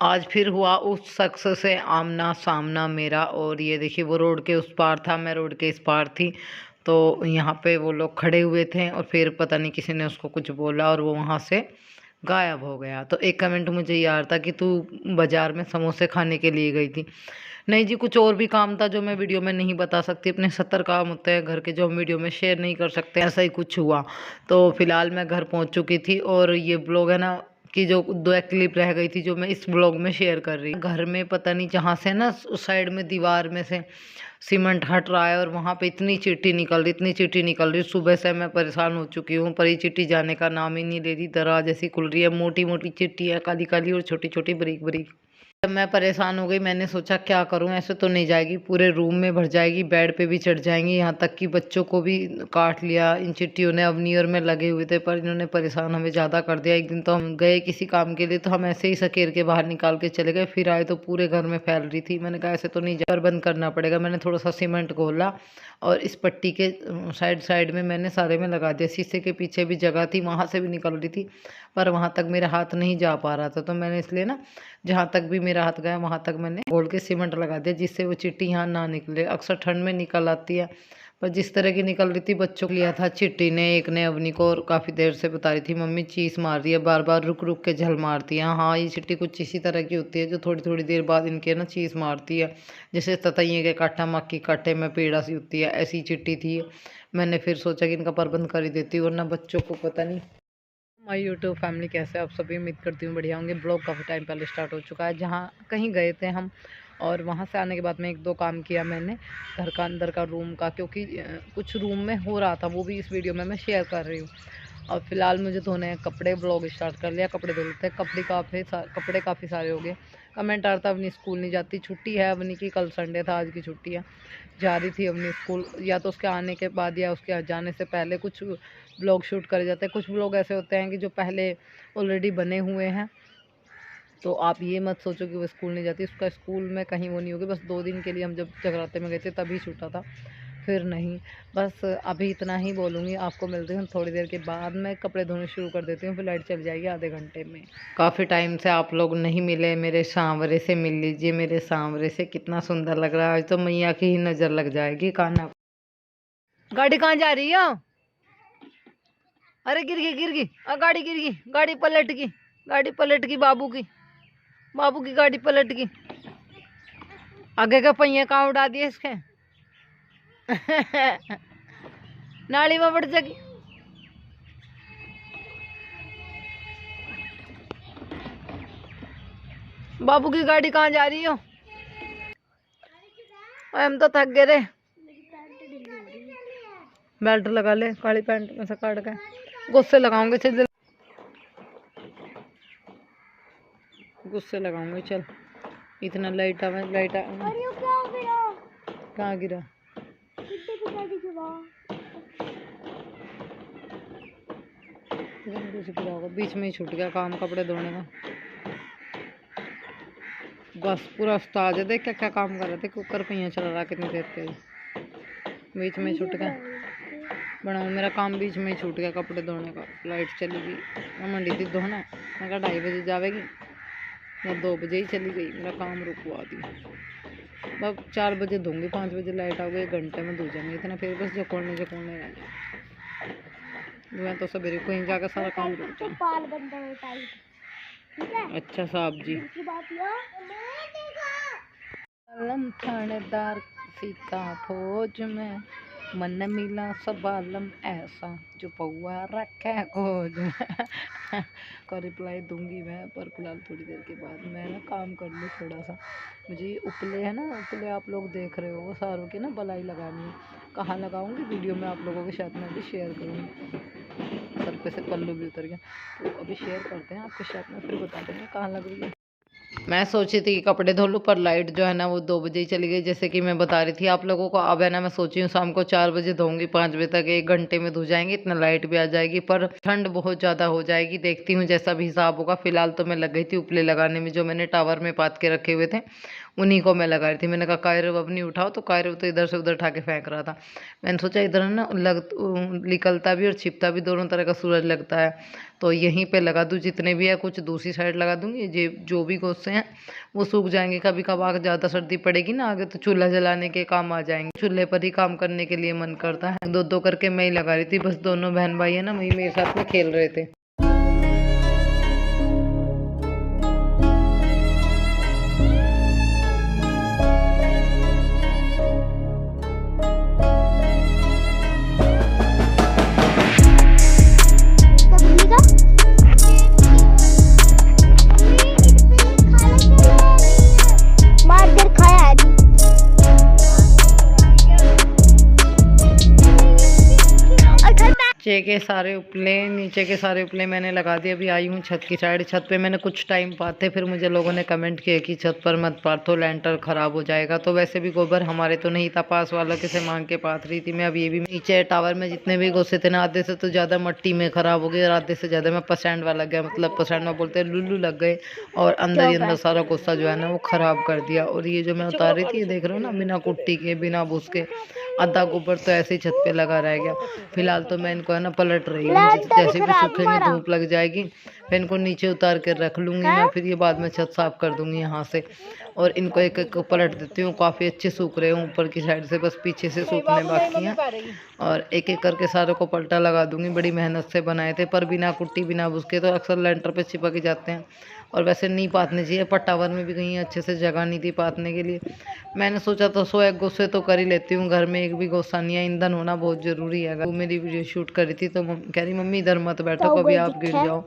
आज फिर हुआ उस शख्स से आमना सामना मेरा। और ये देखिए वो रोड के उस पार था, मैं रोड के इस पार थी। तो यहाँ पे वो लोग खड़े हुए थे और फिर पता नहीं किसी ने उसको कुछ बोला और वो वहाँ से गायब हो गया। तो एक कमेंट मुझे याद था कि तू बाज़ार में समोसे खाने के लिए गई थी। नहीं जी, कुछ और भी काम था जो मैं वीडियो में नहीं बता सकती। अपने 70 काम होते हैं घर के जो हम वीडियो में शेयर नहीं कर सकते, ऐसा ही कुछ हुआ। तो फिलहाल मैं घर पहुंच चुकी थी और ये ब्लॉग है ना कि जो दो एक क्लिप रह गई थी जो मैं इस ब्लॉग में शेयर कर रही हूँ। घर में पता नहीं जहाँ से ना उस साइड में दीवार में से सीमेंट हट रहा है और वहाँ पे इतनी चींटी निकल रही, इतनी चींटी निकल रही। सुबह से मैं परेशान हो चुकी हूँ, पर ये चींटी जाने का नाम ही नहीं ले रही। दरार जैसी खुल रही है, मोटी मोटी चींटी है, काली काली और छोटी छोटी बारीक बारीक। तब मैं परेशान हो गई। मैंने सोचा क्या करूं, ऐसे तो नहीं जाएगी, पूरे रूम में भर जाएगी, बेड पे भी चढ़ जाएंगी, यहाँ तक कि बच्चों को भी काट लिया इन चिट्टियों ने। अब न्यू ईयर में लगे हुए थे पर इन्होंने परेशान हमें ज़्यादा कर दिया। एक दिन तो हम गए किसी काम के लिए, तो हम ऐसे ही सकेर के बाहर निकाल के चले गए, फिर आए तो पूरे घर में फैल रही थी। मैंने कहा ऐसे तो नहीं जाकर बंद करना पड़ेगा। मैंने थोड़ा सा सीमेंट घोला और इस पट्टी के साइड साइड में मैंने सारे में लगा दिया। शीशे के पीछे भी जगह थी, वहाँ से भी निकल रही थी, पर वहाँ तक मेरा हाथ नहीं जा पा रहा था। तो मैंने इसलिए ना जहाँ तक भी मेरा हाथ गया वहाँ तक मैंने घोल के सीमेंट लगा दिया, जिससे वो चींटी यहाँ ना निकले। अक्सर ठंड में निकल आती है, पर जिस तरह की निकल रही थी बच्चों को लिया था चिट्टी ने, एक ने अवनी को, और काफ़ी देर से बता रही थी मम्मी चीस मार रही है, बार बार रुक रुक के झल मारती है। हाँ, ये चिट्टी कुछ इसी तरह की होती है जो थोड़ी थोड़ी देर बाद इनके ना चीस मारती है, जैसे ततैये के काटा मक्की काटे में पीड़ा सी होती है, ऐसी चिट्टी थी। मैंने फिर सोचा कि इनका प्रबंध कर ही देती, वरना बच्चों को पता नहीं। माय यूट्यूब फैमिली कैसे आप सभी, उम्मीद करती हूँ बढ़िया होंगे। ब्लॉग काफ़ी टाइम पहले स्टार्ट हो चुका है, जहाँ कहीं गए थे हम, और वहाँ से आने के बाद में एक दो काम किया मैंने घर का, अंदर का रूम का, क्योंकि कुछ रूम में हो रहा था, वो भी इस वीडियो में मैं शेयर कर रही हूँ। और फिलहाल मुझे धोने हैं कपड़े, ब्लॉग स्टार्ट कर लिया, कपड़े धो लेते हैं। कपड़े काफ़ी सारे हो गए। कमेंट आ रहा था अपनी स्कूल नहीं जाती, छुट्टी है अपनी की, कल संडे था, आज की छुट्टी है। जा रही थी अपनी स्कूल, या तो उसके आने के बाद या उसके जाने से पहले कुछ ब्लॉग शूट करे जाते हैं। कुछ ब्लॉग ऐसे होते हैं कि जो पहले ऑलरेडी बने हुए हैं, तो आप ये मत सोचो कि वो स्कूल नहीं जाती, उसका स्कूल में कहीं वो नहीं होगी। बस 2 दिन के लिए हम जब जगराते में गए थे तभी छूटा था, फिर नहीं। बस अभी इतना ही बोलूँगी, आपको मिलती हूँ थोड़ी देर के बाद। मैं कपड़े धोने शुरू कर देती हूँ, फिर लाइट चल जाएगी आधे घंटे में। काफ़ी टाइम से आप लोग नहीं मिले, मेरे सांवरे से मिल लीजिए। मेरे सांवरे से कितना सुंदर लग रहा है आज, तो मैया की ही नज़र लग जाएगी काना। गाड़ी कहाँ जा रही है? अरे गिर गई, गिर गई, गाड़ी गिर गई, गाड़ी पलट गई, गाड़ी पलट गई, बाबू की गाड़ी पलट गई। आगे का पहिया कहाँ उड़ा दिए इसके? नाली में बढ़ जाएगी। बाबू की गाड़ी कहाँ जा रही हो? हम तो थक गए रे। बेल्ट लगा ले, काली पैंट में से काट के गुस्से लगाऊंगे। चल गुस्से लगाऊंगे, चल। इतना लाइट आ कहाँ गिरा? बीच में ही छूट गया काम कपड़े धोने का। बस पूरा उस्ताद है, देख क्या क्या काम कर रहे थे, कुकर पहिया चला रहा कितनी देर के, बीच में छूट गया। बनाऊँ, मेरा काम बीच में ही छूट गया कपड़े धोने का। लाइट चली गई, मैं मंडी थी धोना, मैं कहा 2:30 बजे जाएगी, मैं 2 बजे ही चली गई, मेरा काम रुकवा दी। अब 4 बजे धोंगी, 5 बजे लाइट आ गई, 1 घंटे में धो जाएंगे इतना, फिर बस जकोड़ने रह जाए। मैं तो सवेरे कहीं जाकर सारा काम रुक जाऊँ। अच्छा साहब जी। आलम थानेदार सीता फौज में, मन मिला सब आलम ऐसा, जो पौआ रखे खोज में। का रिप्लाई दूंगी मैं, पर फिलहाल थोड़ी देर के बाद मैं ना काम कर लूँ थोड़ा सा। मुझे उपले है ना, उपले आप लोग देख रहे हो, वो सारों की ना बलाई लगानी है। कहाँ लगाऊंगी वीडियो में आप लोगों के साथ में भी शेयर करूँगी। सर पे से पल्लू भी उतर गया, तो अभी शेयर करते हैं आपके साथ में, फिर बता देंगे कहाँ लग रही है। मैं सोची थी कि कपड़े धो लूँ, पर लाइट जो है ना वो 2 बजे ही चली गई, जैसे कि मैं बता रही थी आप लोगों को। अब है ना मैं सोची हूँ शाम को 4 बजे धोऊंगी, 5 बजे तक 1 घंटे में धो जाएंगे, इतना लाइट भी आ जाएगी। पर ठंड बहुत ज़्यादा हो जाएगी, देखती हूँ जैसा भी हिसाब होगा। फिलहाल तो मैं लग गई थी उपले लगाने में, जो मैंने टावर में पात के रखे हुए थे उन्हीं को मैं लगा रही थी। मैंने कहा कायरव अब नहीं उठाओ, तो कायरव तो इधर से उधर उठा के फेंक रहा था। मैंने सोचा इधर ना निकलता भी और छिपता भी दोनों तरह का सूरज लगता है, तो यहीं पे लगा दूँ जितने भी है। कुछ दूसरी साइड लगा दूँगी, जो भी को गोस्से हैं वो सूख जाएंगे। कभी कभार ज़्यादा सर्दी पड़ेगी ना आगे तो चूल्हा जलाने के काम आ जाएंगे। चूल्हे पर ही काम करने के लिए मन करता है। दो दो करके मैं ही लगा रही थी, बस दोनों बहन भाई है ना वही मेरे साथ में खेल रहे थे। नीचे के सारे उपले मैंने लगा दिए। अभी आई हूँ छत की साइड। छत पे मैंने कुछ टाइम पाते फिर मुझे लोगों ने कमेंट किया कि छत पर मत पातो, लेंटर खराब हो जाएगा। तो वैसे भी गोबर हमारे तो नहीं था, पास वालों के से मांग के पात रही थी मैं। अब ये भी नीचे टावर में जितने भी गोसे थे ना, आधे से तो ज़्यादा मिट्टी में खराब हो गए और आधे से ज़्यादा में पसैंड वाला गया, मतलब पसैंड में बोलते हैं लुल्लू लग गए और अंदर ही अंदर सारा गोसा जो है ना वो ख़राब कर दिया। और ये जो मैं उतार रही थी ये देख रहे हो ना, बिना कुट्टी के बिना भूस के आधा गोबर तो ऐसे ही छत पे लगा रह गया। फिलहाल तो मैं इनको है ना पलट रही हूँ, जैसे भी सूखेंगे धूप लग जाएगी फिर इनको नीचे उतार कर रख लूँगी मैं। फिर ये बाद में छत साफ कर दूँगी यहाँ से और इनको एक एक पलट देती हूँ। काफ़ी अच्छे सूख रहे हैं ऊपर की साइड से, बस पीछे से सूखने बाकी हैं। और एक एक करके सारे को पलटा लगा दूँगी। बड़ी मेहनत से बनाए थे पर बिना कुट्टी बिना भुसके तो अक्सर लेंटर पे चिपक ही जाते हैं। और वैसे नहीं पातने चाहिए, पर टावर में भी कहीं अच्छे से जगह नहीं थी पातने के लिए। मैंने सोचा तो 100 एक गोस्से तो कर ही लेती हूँ, घर में एक भी गोस्सा नहीं है। ईंधन होना बहुत ज़रूरी है। वो मेरी वीडियो शूट कर रही थी तो कह रही मम्मी इधर मत बैठो कभी आप गिर जाओ।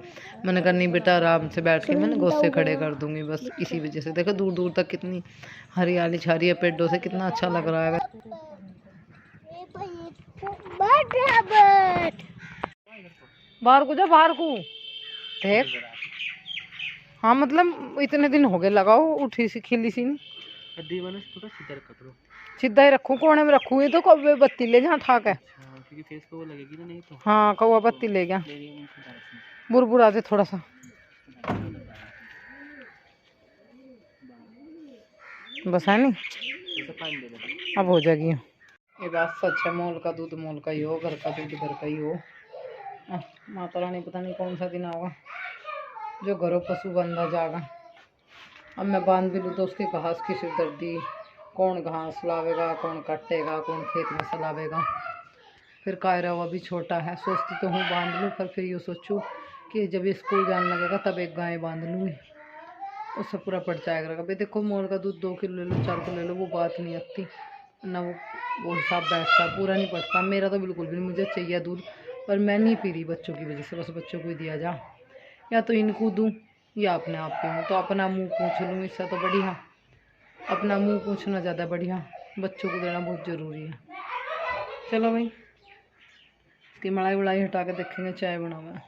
मैंने कहा नहीं बेटा आराम से बैठ के मैंने गोस्से खड़े कर दूँगी बस। इसी वजह से देखो दूर दूर तक कितनी हरियाली छा रही है पेड़ों से, कितना अच्छा लग रहा है। बाहर को जा, बाहर को देख। हाँ मतलब इतने दिन हो गए लगाओ, उठी सी खिली सी नहीं। सीधा ही रखूँ, कोने में रखूँ? ये तो कौवे बत्ती ले जहाँ ठाक है क्योंकि फेस पे वो लगेगी ना, नहीं तो। हाँ कौवा बत्ती ले गया, बुरबुरा दे थोड़ा सा बस है नहीं, अब हो जाएगी। ये बात सच है, मोल का दूध मोल का ही हो, घर का दूध घर का ही हो। माता रानी पता नहीं कौन सा दिन होगा जो घरों पशु बंधा जाएगा। अब मैं बांध भी लूँ तो उसकी घास की सिरदर्दी, कौन घास लावेगा, कौन काटेगा, कौन खेत में सलावेगा। फिर कायरा हुआ भी छोटा है, सोचती तो हूँ बांध लूँ पर फिर यूँ सोचूँ कि जब ये स्कूल जाने लगेगा तब एक गाय बांध लूँगी, उससे पूरा पड़ जाएगा। भाई देखो मोर का दूध 2 किलो ले लो 4 किलो ले लो वो बात नहीं आती ना, वो हिसाब बैठता पूरा नहीं पड़ता। मेरा तो बिल्कुल भी नहीं, मुझे चाहिए दूध पर मैं नहीं पी रही बच्चों की वजह से, बस बच्चों को ही दिया जा, या तो इनको दूँ या अपने आप पीऊँ। तो अपना मुँह पूछ लूँ, इससे तो बढ़िया अपना मुँह पूछना ज़्यादा बढ़िया, बच्चों को देना बहुत ज़रूरी है। चलो भाई इसकी मलाई उड़ाई हटा के देखेंगे चाय बनाना।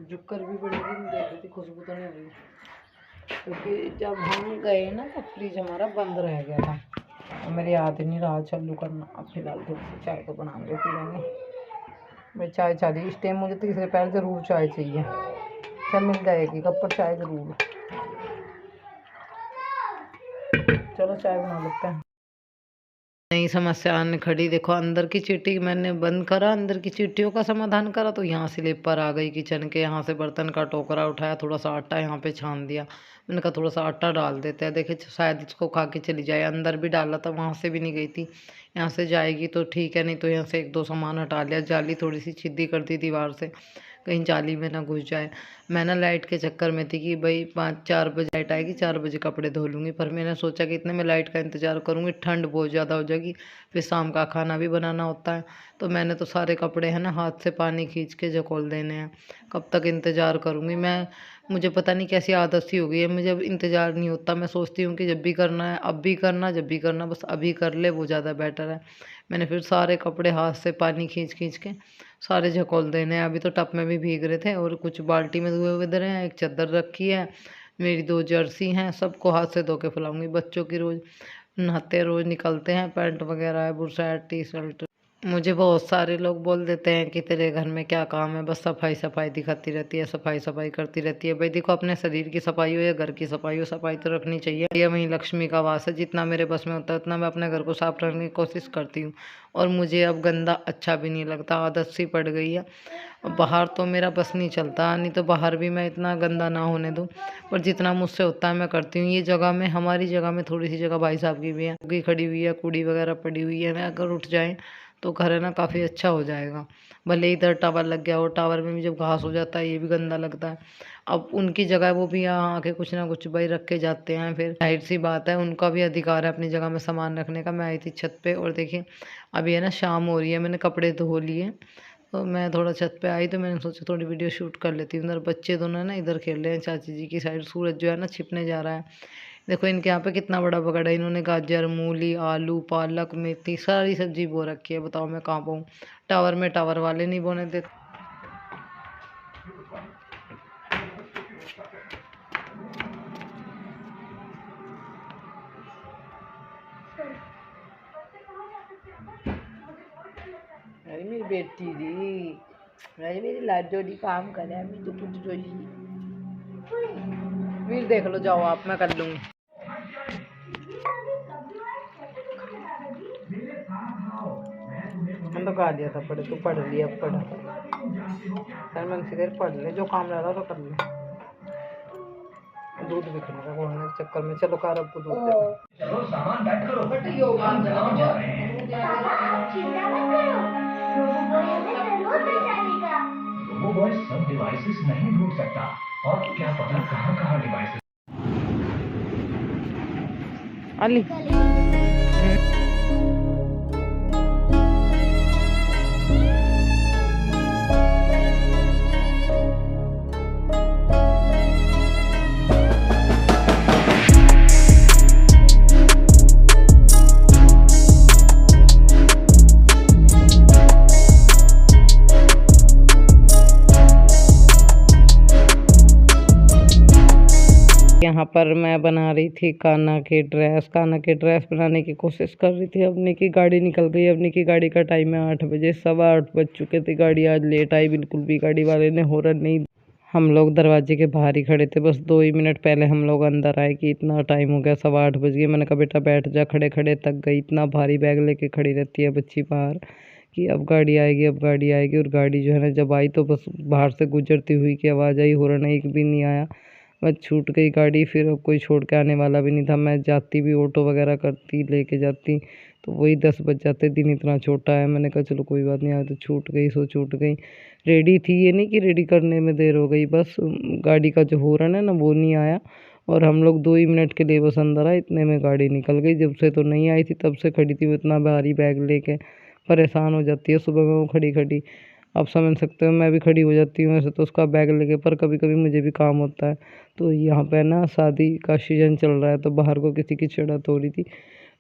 जुक्कर भी बड़ी दिन देख रही थी, खुशबू तो नहीं हुई क्योंकि जब हम गए ना तो फ्रिज हमारा बंद रह गया था, मेरे याद ही नहीं रहा चालू करना। अब फिलहाल तो चाय तो बनाएंगे पी लेंगे भाई। चाय चाहिए इस टाइम, मुझे तीसरे पैर ज़रूर चाय चाहिए। क्या मिल जाएगी कब पर चाय ज़रूर। चलो चाय बना लेते हैं। नई समस्या आने खड़ी, देखो अंदर की चीटी मैंने बंद करा, अंदर की चीटियों का समाधान करा तो यहाँ से स्लीपर आ गई किचन के। यहाँ से बर्तन का टोकरा उठाया, थोड़ा सा आटा यहाँ पे छान दिया। मैंने कहा थोड़ा सा आटा डाल देते हैं, देखे शायद इसको खा के चली जाए। अंदर भी डाला था वहाँ से भी नहीं गई थी, यहाँ से जाएगी तो ठीक है, नहीं तो यहाँ से 1-2 सामान हटा लिया। जाली थोड़ी सी सीधी कर दी दीवार से, कहीं जाली में ना घुस जाए। मैं ना लाइट के चक्कर में थी कि भाई 5-4 बजे लाइट आएगी, 4 बजे कपड़े धो लूँगी, पर मैंने सोचा कि इतने में लाइट का इंतज़ार करूँगी ठंड बहुत ज़्यादा हो जाएगी, फिर शाम का खाना भी बनाना होता है। तो मैंने तो सारे कपड़े हैं ना हाथ से पानी खींच के झकोल देने हैं। कब तक इंतज़ार करूँगी मैं, मुझे पता नहीं कैसी आदत सी हो गई है, मुझे अब इंतज़ार नहीं होता। मैं सोचती हूँ कि जब भी करना है अब भी करना, जब भी करना बस अभी कर ले, वो ज़्यादा बेटर है। मैंने फिर सारे कपड़े हाथ से पानी खींच खींच के सारे झकोल देने हैं। अभी तो टप में भी भीग रहे थे और कुछ बाल्टी में धुए हुए हैं, एक चादर रखी है, मेरी 2 जर्सी हैं, सबको हाथ से धो के फैलाऊँगी। बच्चों की रोज़ नहाते रोज़ निकलते हैं, पैंट वगैरह है, बुशर्ट टी शर्ट मुझे बहुत सारे लोग बोल देते हैं कि तेरे घर में क्या काम है, बस सफाई सफाई दिखाती रहती है, सफाई सफाई करती रहती है। भाई देखो, अपने शरीर की सफाई हो या घर की सफाई हो, सफाई तो रखनी चाहिए। ये वहीं लक्ष्मी का वास है। जितना मेरे बस में होता है उतना मैं अपने घर को साफ रखने की कोशिश करती हूँ। और मुझे अब गंदा अच्छा भी नहीं लगता, आदत सी पड़ गई है। बाहर तो मेरा बस नहीं चलता, नहीं तो बाहर भी मैं इतना गंदा ना होने दूँ, पर जितना मुझसे होता है मैं करती हूँ। ये जगह में, हमारी जगह में थोड़ी सी जगह भाई साहब की भी है, की खड़ी हुई है, कूड़ी वगैरह पड़ी हुई है। मैं अगर उठ जाए तो घर है ना काफ़ी अच्छा हो जाएगा। भले इधर टावर लग गया हो, टावर में भी जब घास हो जाता है ये भी गंदा लगता है। अब उनकी जगह वो भी यहाँ आके कुछ ना कुछ भाई रख के जाते हैं, फिर जाहिर सी बात है उनका भी अधिकार है अपनी जगह में सामान रखने का। मैं आई थी छत पे और देखिए अभी है ना शाम हो रही है, मैंने कपड़े धो लिए, तो मैं थोड़ा छत पे आई तो मैंने सोचा थोड़ी वीडियो शूट कर लेती हूँ। इधर बच्चे दोनों है ना इधर खेल रहे हैं चाची जी की साइड। सूरज जो है ना छिपने जा रहा है। देखो इनके यहाँ पे कितना बड़ा बगड़ा है। इन्होंने गाजर, मूली, आलू, पालक, मेथी सारी सब्जी बो रखी है। बताओ मैं कहाँ पाऊँ? टावर में टावर वाले नहीं बोने देते। अरे मेरी बेटी जी, अरे मेरी लाडो दी काम करे, मैं तो कुछ जोशी वीर देख लो, जाओ आप, मैं कर लूँगी। मैं तो गा दिया था पढ़े, तू पढ़ लिया, अब पढ़ सर मन से देर पढ़ ले, जो काम रह रहा तो कर ले। दूध बिकने का बोलने के चक्कर में, चलो कार आपको दूध दे। चलो सामान बैठ करो, बट यो काम करना जा रहे हैं। रोबो बॉय सब डिवाइसेस नहीं ढूंढ सकता, और क्या पता कहाँ डिवाइसेस। अली यहाँ पर मैं बना रही थी कान्हा की ड्रेस। कान्हा की ड्रेस बनाने की कोशिश कर रही थी। अपनी की गाड़ी निकल गई। अपनी की गाड़ी का टाइम है 8 बजे, 8:15 बज चुके थे। गाड़ी आज लेट आई, बिल्कुल भी गाड़ी वाले ने हॉर्न नहीं। हम लोग दरवाजे के बाहर ही खड़े थे, बस 2 ही मिनट पहले हम लोग अंदर आए कि इतना टाइम हो गया, 8:15 बज गए। मैंने कहा बेटा बैठ जा, खड़े खड़े थक गई, इतना भारी बैग लेके खड़ी रहती है बच्ची बाहर कि अब गाड़ी आएगी, अब गाड़ी आएगी। और गाड़ी जो है ना जब आई तो बस बाहर से गुजरती हुई की आवाज़ आई, हॉर्न एक भी नहीं आया। बस छूट गई गाड़ी। फिर अब कोई छोड़ के आने वाला भी नहीं था। मैं जाती भी ऑटो वगैरह करती, लेके जाती, तो वही 10 बज जाते। दिन इतना छोटा है। मैंने कहा चलो कोई बात नहीं, आज तो छूट गई सो छूट गई। रेडी थी, ये नहीं कि रेडी करने में देर हो गई, बस गाड़ी का जो हॉर्न है ना वो नहीं आया। और हम लोग 2 ही मिनट के लिए बस अंदर आए, इतने में गाड़ी निकल गई। जब से तो नहीं आई थी, तब से खड़ी थी वो इतना भारी बैग लेके। परेशान हो जाती है सुबह में वो खड़ी खड़ी। आप समझ सकते हो, मैं भी खड़ी हो जाती हूँ ऐसे तो उसका बैग लेके, पर कभी कभी मुझे भी काम होता है। तो यहाँ पे ना शादी का सीजन चल रहा है, तो बाहर को किसी की चिड़त हो रही थी,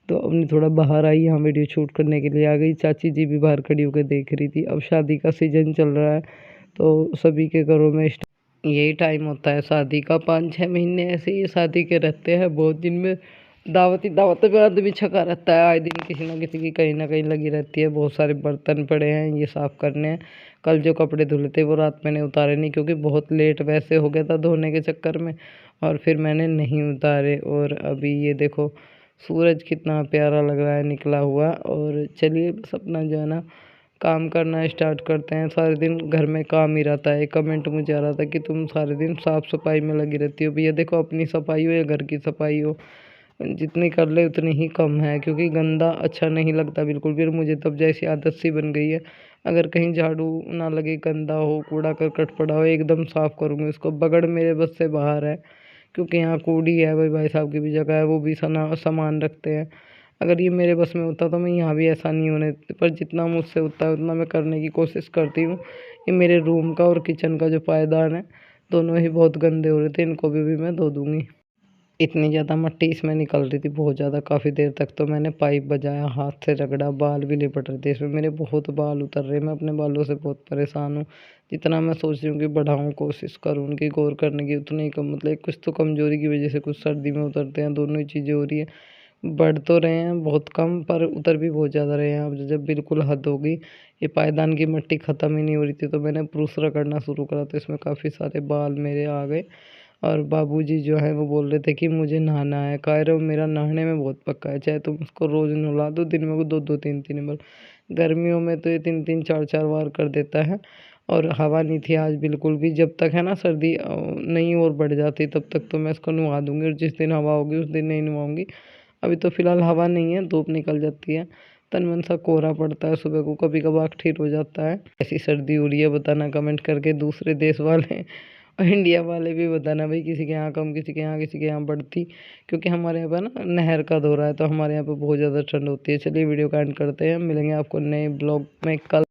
तो अपनी थोड़ा बाहर आई, यहाँ वीडियो शूट करने के लिए आ गई। चाची जी भी बाहर खड़ी होकर देख रही थी। अब शादी का सीजन चल रहा है, तो सभी के घरों में यही टाइम होता है शादी का। 5-6 महीने ऐसे ही शादी के रहते हैं। बहुत दिन में दावत में आदमी छका रहता है। आए दिन किसी ना किसी की कहीं ना कहीं लगी रहती है। बहुत सारे बर्तन पड़े हैं, ये साफ़ करने हैं। कल जो कपड़े धुले थे वो रात मैंने उतारे नहीं, क्योंकि बहुत लेट वैसे हो गया था धोने के चक्कर में, और फिर मैंने नहीं उतारे। और अभी ये देखो सूरज कितना प्यारा लग रहा है निकला हुआ। और चलिए बस अपना जो है ना काम करना स्टार्ट करते हैं। सारे दिन घर में काम ही रहता है। एक कमेंट मुझे आ रहा था कि तुम सारे दिन साफ़ सफाई में लगी रहती हो। भैया देखो, अपनी सफाई हो या घर की सफाई हो, जितनी कर ले उतनी ही कम है, क्योंकि गंदा अच्छा नहीं लगता बिल्कुल भी। मुझे तब जैसी आदत सी बन गई है, अगर कहीं झाड़ू ना लगे, गंदा हो, कूड़ा करकट पड़ा हो, एकदम साफ़ करूँगी उसको। बगड़ मेरे बस से बाहर है, क्योंकि यहाँ कूड़ी है, भाई साहब की भी जगह है, वो भी सामान रखते हैं। अगर ये मेरे बस में होता तो मैं यहाँ भी ऐसा नहीं होने देती, पर जितना मुझसे होता है उतना मैं करने की कोशिश करती हूँ। ये मेरे रूम का और किचन का जो पायदान है, दोनों ही बहुत गंदे हो रहे थे, इनको भी मैं धो दूँगी। इतनी ज़्यादा मिट्टी इसमें निकल रही थी, बहुत ज़्यादा। काफ़ी देर तक तो मैंने पाइप बजाया, हाथ से रगड़ा, बाल भी लिपट रहे थे इसमें। मेरे बहुत बाल उतर रहे, मैं अपने बालों से बहुत परेशान हूँ। जितना मैं सोच रही हूँ कि बढ़ाऊँ, कोशिश करूँ उनकी गौर करने की, उतनी ही कम। मतलब कुछ तो कमज़ोरी की वजह से कुछ सर्दी में उतरते हैं, दोनों ही चीज़ें हो रही है। बढ़ तो रहे हैं बहुत कम, पर उतर भी बहुत ज़्यादा रहे हैं। अब जब बिल्कुल हद हो गई, ये पायदान की मिट्टी ख़त्म ही नहीं हो रही थी, तो मैंने प्रूसरा करना शुरू करा, तो इसमें काफ़ी सारे बाल मेरे आ गए। और बाबूजी जो हैं वो बोल रहे थे कि मुझे नहाना है। कायरो मेरा नहाने में बहुत पक्का है, चाहे तुम उसको रोज़ नहला दो, दिन में वो 2-2 3-3 बार। गर्मियों में तो ये 3-3 4-4 बार कर देता है। और हवा नहीं थी आज बिल्कुल भी। जब तक है ना सर्दी नहीं और बढ़ जाती तब तक तो मैं इसको नहवा दूँगी, और जिस दिन हवा होगी उस दिन नहीं नहवाऊँगी। अभी तो फ़िलहाल हवा नहीं है, धूप निकल जाती है, तन मन सा कोहरा पड़ता है, सुबह को कभी-कभार ठीक हो जाता है। ऐसी सर्दी हो रही है बताना कमेंट करके, दूसरे देश वाले और इंडिया वाले भी बताना भाई, किसी के यहाँ कम, किसी के यहाँ, किसी के यहाँ बढ़ती। क्योंकि हमारे यहाँ पे ना नहर का दौरा है, तो हमारे यहाँ पे बहुत ज़्यादा ठंड होती है। चलिए वीडियो का एंड करते हैं, मिलेंगे आपको नए ब्लॉग में कल।